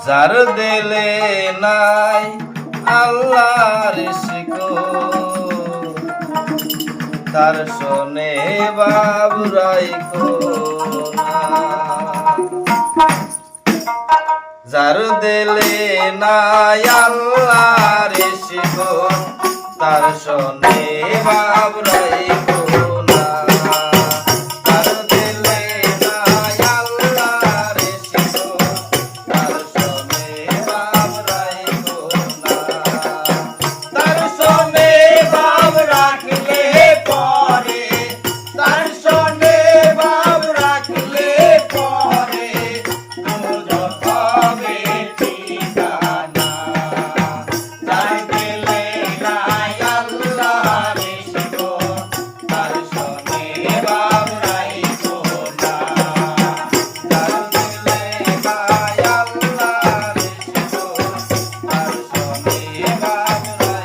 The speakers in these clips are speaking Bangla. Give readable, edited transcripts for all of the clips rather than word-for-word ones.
যার দিলে নাই আল্লাহর শিকড়, তার শোনে বাবুরাইকো না। যার দিলে নাই আল্লাহর শিকড়, তার শোনে বাবুরাইকো না। যার দিলে নাই আল্লাহর শিকড়, তার শোনে বাবুরাইকো না। তার শোনে বাব রাখলে পরে, তার শোনে বাব রাখলে পরে দুজক হবে ঠিকানা। যার দিলে নাই আল্লাহর শিকড়, তার শোনে বাব রাইকো না। যার দিলে নাই আল্লাহর শিকড়, তার শোনে বাব রাইকো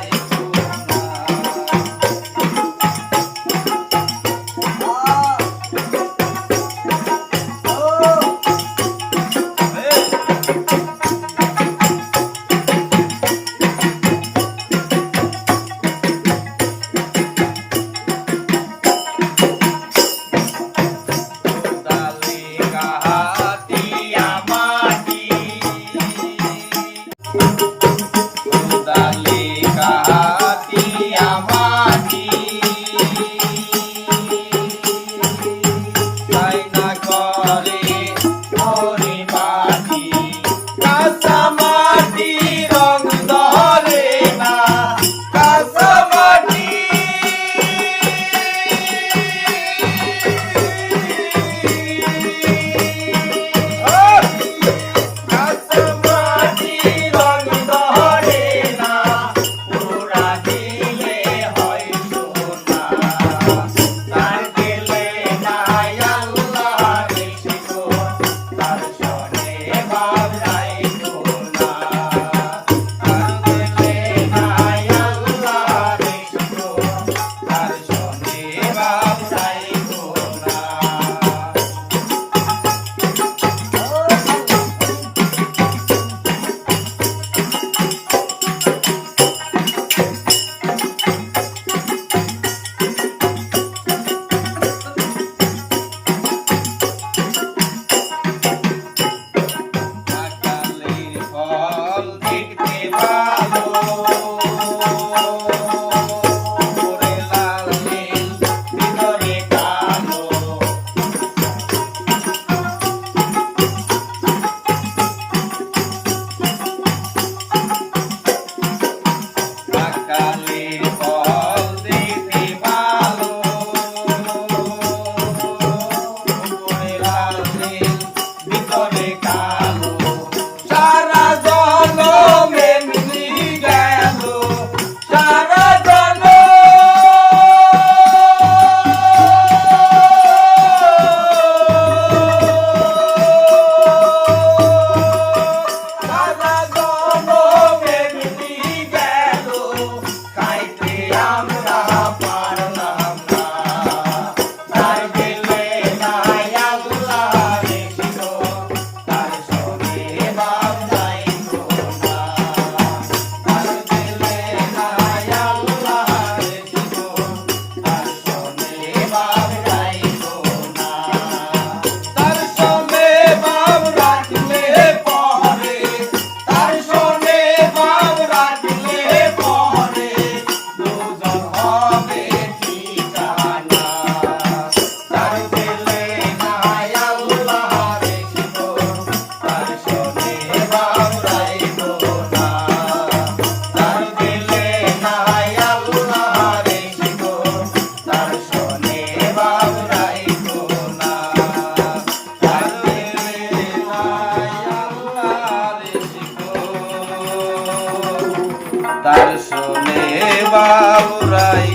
তার শোনে বাবুরাই